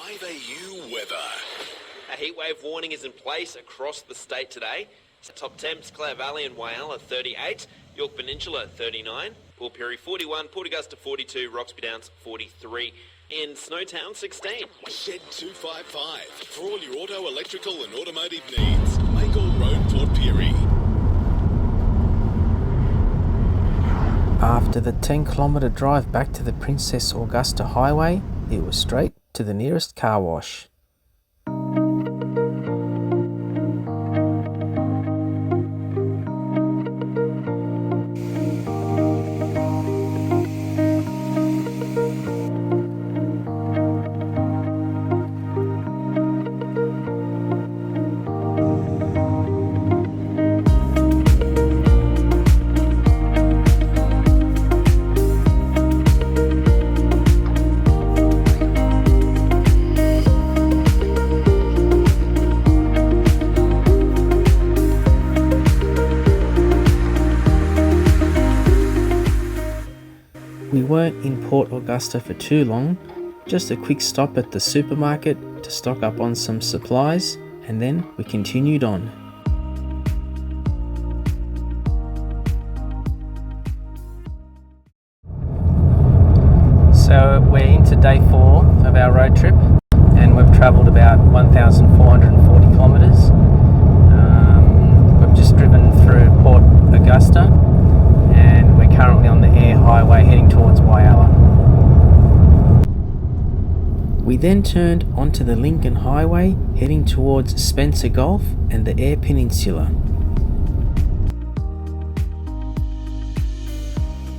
5AU weather. A heatwave warning is in place across the state today. Top temps, Clare Valley and Whyalla 38, York Peninsula 39, Port Pirie 41, Port Augusta 42, Roxby Downs 43, in Snowtown 16. Shed 255 for all your auto, electrical and automotive needs. Magor Road, Port Pirie. After the 10-kilometre drive back to the Princess Augusta Highway, it was straight to the nearest car wash. We weren't in Port Augusta for too long, just a quick stop at the supermarket to stock up on some supplies, and then we continued on. So we're into day 4 of our road trip, and we've travelled about 1,440 kilometres. We've just driven through Port Augusta, and we're currently on the air highway heading towards Whyalla. We then turned onto the Lincoln Highway heading towards Spencer Gulf and the Eyre Peninsula.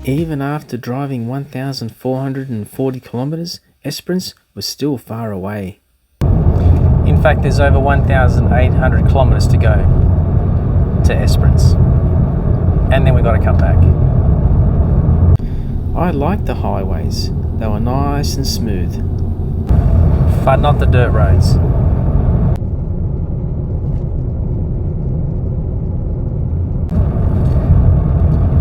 Even after driving 1,440 kilometres, Esperance was still far away. In fact, there's over 1,800 kilometres to go to Esperance, and then we got to come back. I liked the highways, they were nice and smooth, but not the dirt roads.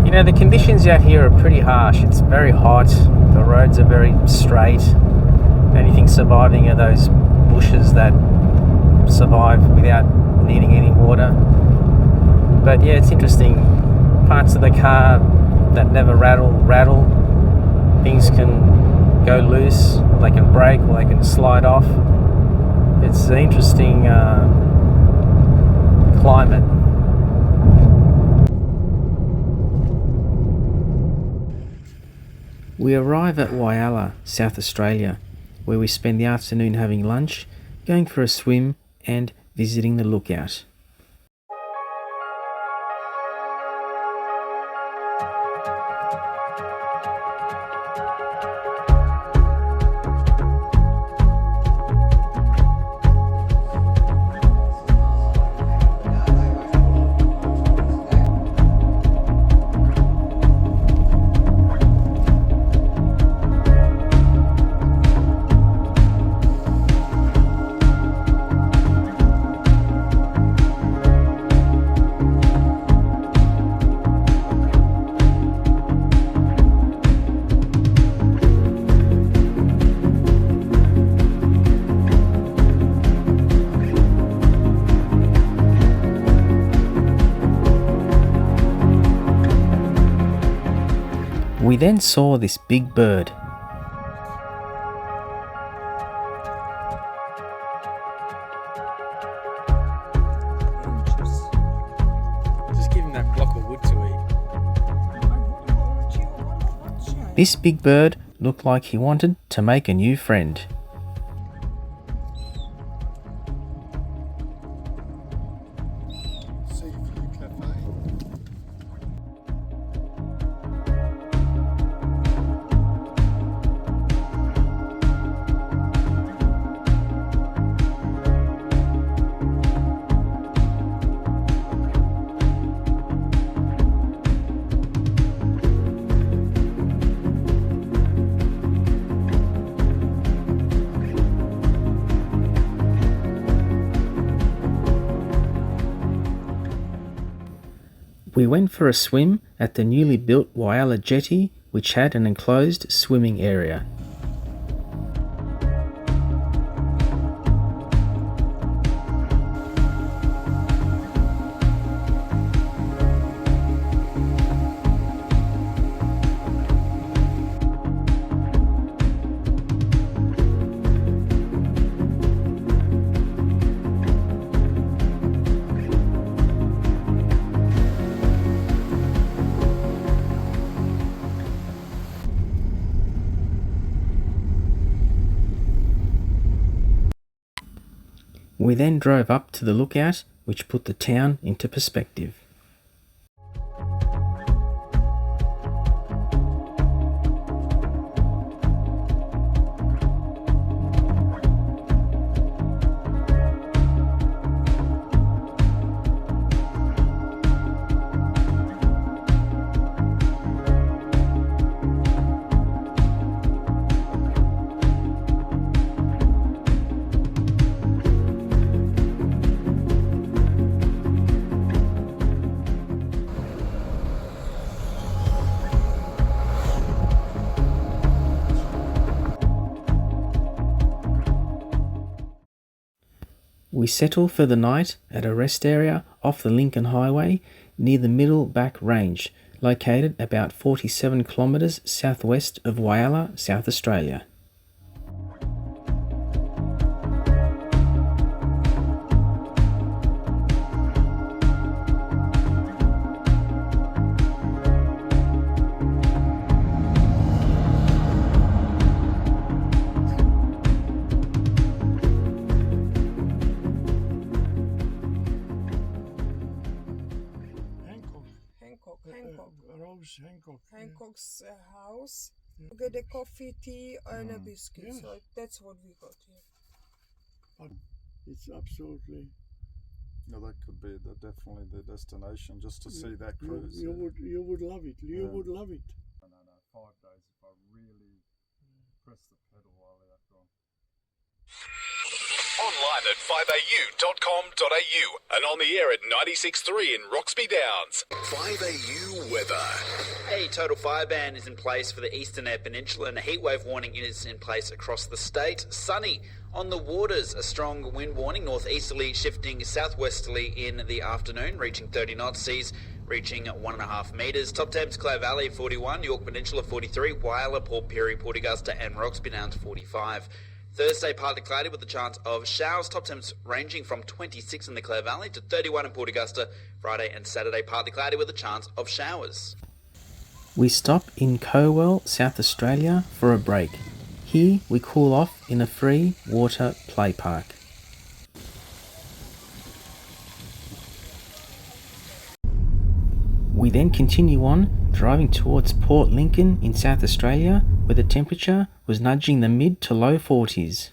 You know, the conditions out here are pretty harsh. It's very hot, the roads are very straight. The only thing surviving are those bushes that survive without needing any water. But yeah, it's interesting. Parts of the car that never rattle. Things can go loose, they can break, or they can slide off. It's an interesting climate. We arrive at Whyalla, South Australia, where we spend the afternoon having lunch, going for a swim and visiting the lookout. We then saw this big bird. Just give him that block of wood to eat. This big bird looked like he wanted to make a new friend. We went for a swim at the newly built Whyalla jetty, which had an enclosed swimming area. We then drove up to the lookout, which put the town into perspective. We settle for the night at a rest area off the Lincoln Highway near the Middle Back Range, located about 47 kilometres southwest of Whyalla, South Australia. Hancock's house. We get a coffee, tea, and a biscuit. Yes. So that's what we got here. But it's absolutely. No, that could be definitely the destination just to see that cruise. You would love it. You would love it. No, 5 days if I really press the pedal while out gone. Online at 5au.com.au and on the air at 96.3 in Roxby Downs. 5AU weather. A total fire ban is in place for the Eastern Air Peninsula and a heatwave warning is in place across the state. Sunny on the waters, a strong wind warning, northeasterly shifting southwesterly in the afternoon, reaching 30 knots, seas reaching 1.5 metres. Top temps, Clare Valley 41, York Peninsula 43, Whyalla, Port Pirie, Port Augusta and Roxby Downs 45. Thursday, partly cloudy with a chance of showers. Top temps ranging from 26 in the Clare Valley to 31 in Port Augusta. Friday and Saturday, partly cloudy with a chance of showers. We stop in Cowell, South Australia for a break. Here we cool off in a free water play park. We then continue on, driving towards Port Lincoln in South Australia, where the temperature was nudging the mid to low 40s.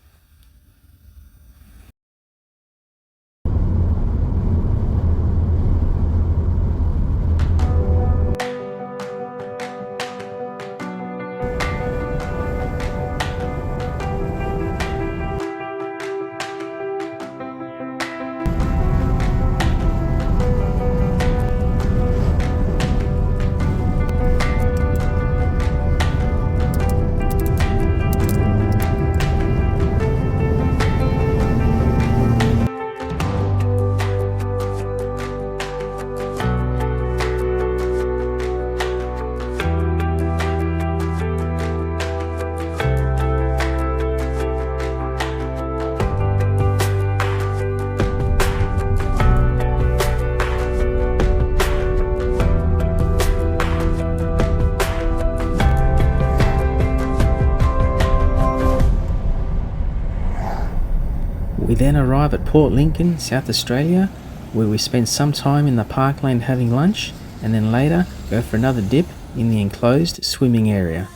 We then arrive at Port Lincoln, South Australia, where we spend some time in the parkland having lunch and then later go for another dip in the enclosed swimming area.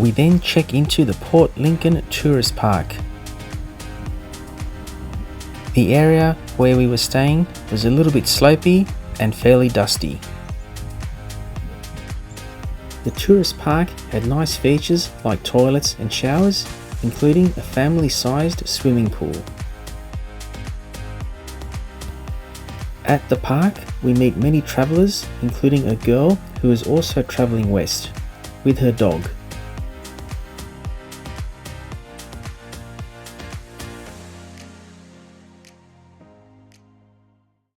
We then check into the Port Lincoln Tourist Park. The area where we were staying was a little bit slopey and fairly dusty. The tourist park had nice features like toilets and showers, including a family-sized swimming pool. At the park, we meet many travellers, including a girl who is also travelling west with her dog.